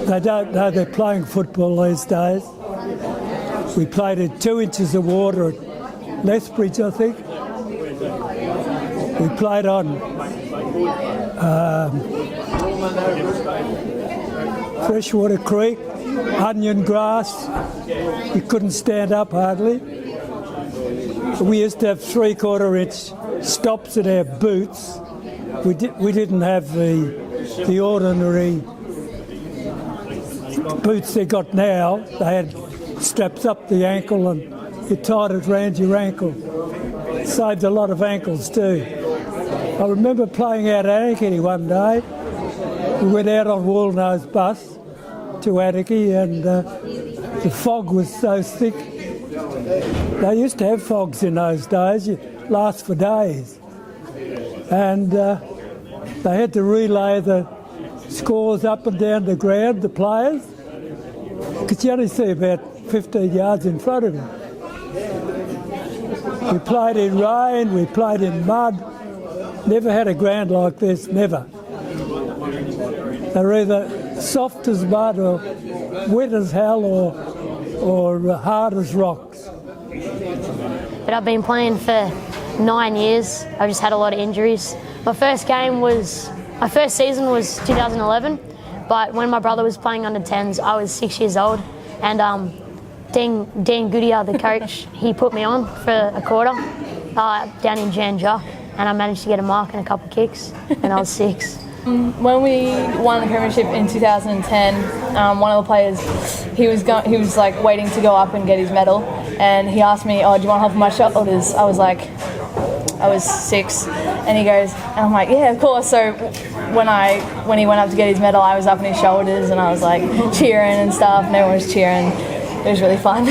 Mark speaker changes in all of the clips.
Speaker 1: They don't know they're playing football these days. We played in 2 inches of water at Lethbridge, I think. We played on Freshwater Creek, onion grass. You couldn't stand up hardly. We used to have 3/4-inch stops in our boots. We didn't have the ordinary boots they got now. They had straps up the ankle and you tied it round your ankle. Saved a lot of ankles too. I remember playing out at Anarchy one day. We went out on Woolnose bus to Anarchy and the fog was so thick. They used to have fogs in those days, it last for days. And they had to relay the scores up and down the ground, the players, because you only see about 15 yards in front of you. We played in rain, we played in mud. Never had a ground like this, never. They're either soft as mud or wet as hell or hard as rocks.
Speaker 2: But I've been playing for 9 years. I've just had a lot of injuries. My first season was 2011, but when my brother was playing under 10s, I was 6 years old, and Dan Goodyear, the coach, he put me on for a quarter down in Janja, and I managed to get a mark and a couple of kicks, and I was 6.
Speaker 3: When we won the premiership in 2010, one of the players, he was like waiting to go up and get his medal, and he asked me, "Oh, do you want help with my shoulders?" I was 6, and he goes, and I'm like, "Yeah, of course." So when he went up to get his medal, I was up on his shoulders, and I was like cheering and stuff, and everyone was cheering. It was really fun.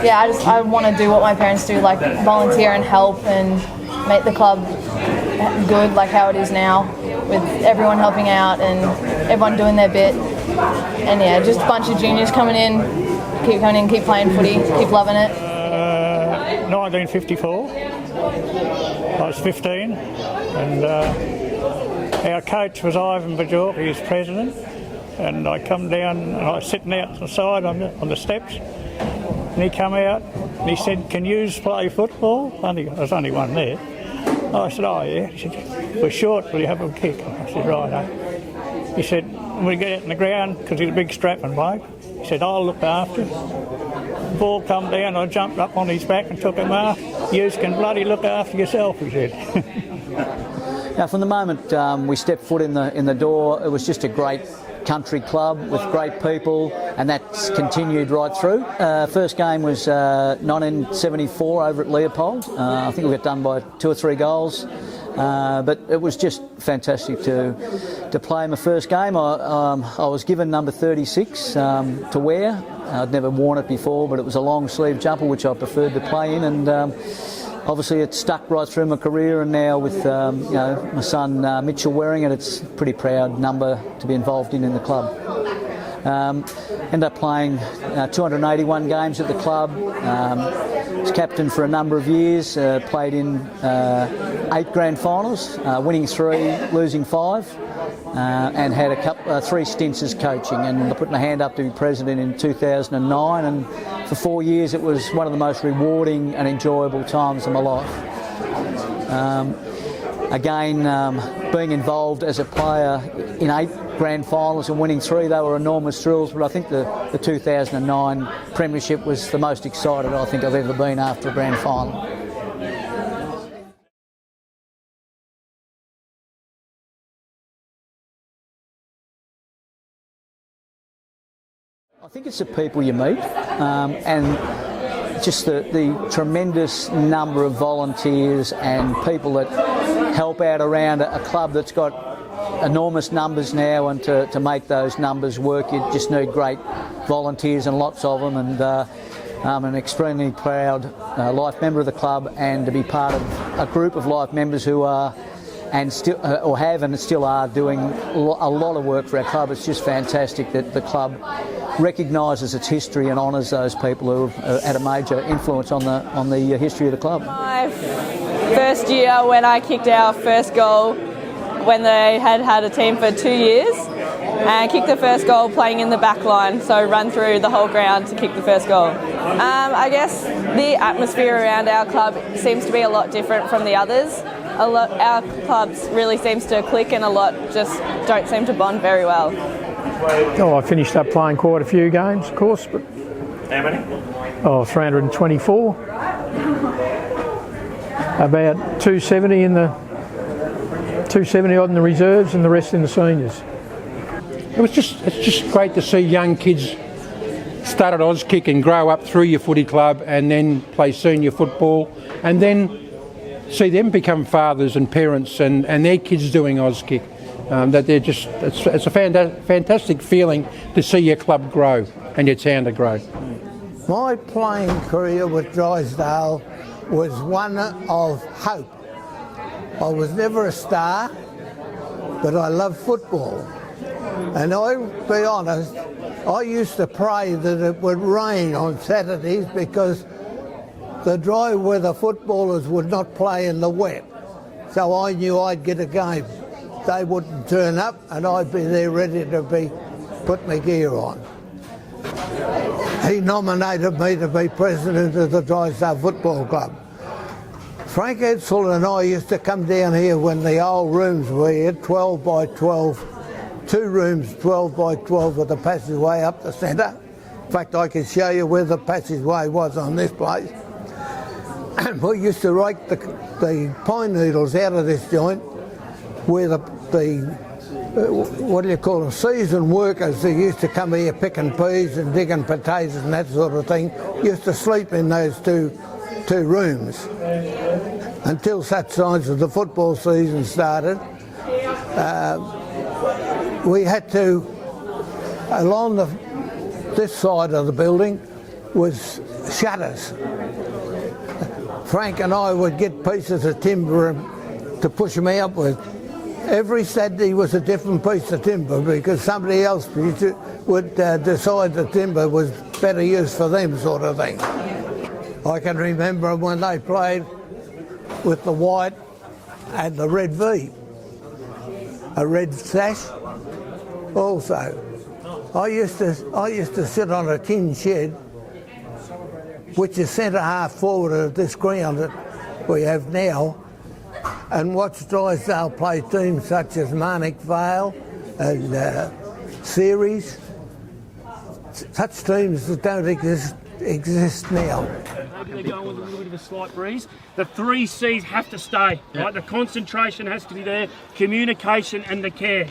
Speaker 3: Yeah, I want to do what my parents do, like volunteer and help and make the club good like how it is now, with everyone helping out and everyone doing their bit. And yeah, just a bunch of juniors coming in, keep playing footy, keep loving it.
Speaker 4: 1954, I was 15, and our coach was Ivan Bajor, he was president, and I come down and I was sitting outside on the steps, and he come out and he said, "Can you play football?" There was only one there. I said, "Oh yeah." He said, "We're short, will you have a kick?" I said, "Right." He said, "When we get out in the ground," because he's a big strapping bloke, he said, "I'll look after it." The ball come down, I jumped up on his back and took him off. "You can bloody look after yourself," he said.
Speaker 5: Now, from the moment we stepped foot in the door, it was just a great country club with great people, and that's continued right through. First game was 1974 over at Leopold. I think we got done by 2 or 3 goals, but it was just fantastic to play my first game. I was given number 36 to wear. I'd never worn it before, but it was a long sleeve jumper which I preferred to play in, and obviously it stuck right through my career, and now with my son Mitchell wearing it, it's a pretty proud number to be involved in the club. Ended up playing 281 games at the club. Was captain for a number of years. Played in 8 grand finals, winning 3, losing 5. And had 3 stints as coaching, and I put my hand up to be president in 2009, and for 4 years it was one of the most rewarding and enjoyable times of my life. Being involved as a player in 8 grand finals and winning 3, they were enormous thrills, but I think the 2009 premiership was the most excited I think I've ever been after a grand final. I think it's the people you meet, and just the tremendous number of volunteers and people that help out around a club that's got enormous numbers now, and to make those numbers work you just need great volunteers and lots of them, and I'm an extremely proud life member of the club, and to be part of a group of life members who are and still and still are doing a lot of work for our club. It's just fantastic that the club recognises its history and honours those people who have had a major influence on the history of the club.
Speaker 6: My first year when I kicked our first goal, when they had a team for 2 years, and kicked the first goal playing in the back line, so run through the whole ground to kick the first goal. I guess the atmosphere around our club seems to be a lot different from the others. Our clubs really seems to click and a lot just don't seem to bond very well.
Speaker 7: Oh, I finished up playing quite a few games, of course, but...
Speaker 8: How many?
Speaker 7: Oh, 324. About 270 odd in the reserves and the rest in the seniors.
Speaker 9: It's just great to see young kids start at Auskick and grow up through your footy club and then play senior football and then see them become fathers and parents and their kids doing Auskick. That they're just, it's a fantastic feeling to see your club grow and your town to grow.
Speaker 10: My playing career with Drysdale was one of hope. I was never a star, but I loved football. And I'll be honest, I used to pray that it would rain on Saturdays because the dry weather footballers would not play in the wet. So I knew I'd get a game. They wouldn't turn up and I'd be there ready to put my gear on. He nominated me to be president of the Drysdale Football Club. Frank Edsel and I used to come down here when the old rooms were here, 12 by 12, 2 rooms 12 by 12 with a passageway up the centre. In fact, I can show you where the passageway was on this place. And we used to rake the pine needles out of this joint where the what do you call them, seasoned workers that used to come here picking peas and digging potatoes and that sort of thing, used to sleep in those two rooms until such times as the football season started. We had to, along this side of the building was shutters. Frank and I would get pieces of timber to push them out with. Every Saturday was a different piece of timber because somebody else would decide the timber was better use for them, sort of thing. I can remember when they played with the white and the red V, a red sash also. I used to sit on a tin shed, which is centre half forward of this ground that we have now, and watch Drysdale play teams such as Marnick Vale and Ceres. Such teams that don't exist now.
Speaker 8: Maybe they're going with a little bit of a slight breeze. The 3 C's have to stay, right? The concentration has to be there, communication and the care,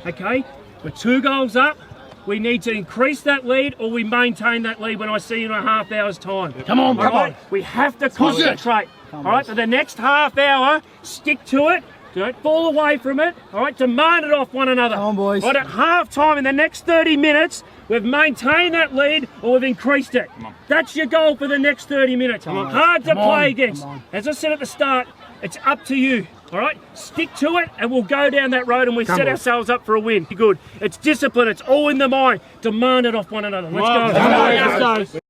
Speaker 8: okay? We're 2 goals up. We need to increase that lead or we maintain that lead when I see you in a half hour's time.
Speaker 9: Come on, come on.
Speaker 8: We have to concentrate. All right, for the next half hour, stick to it. Don't fall away from it. All right, demand it off one another.
Speaker 7: Come on, boys.
Speaker 8: Right, at half time in the next 30 minutes, we've maintained that lead or we've increased it. That's your goal for the next 30 minutes. Hard to play against. As I said at the start, it's up to you. All right, stick to it and we'll go down that road and we set ourselves up for a win. Good. It's discipline. It's all in the mind. Demand it off one another. Let's go.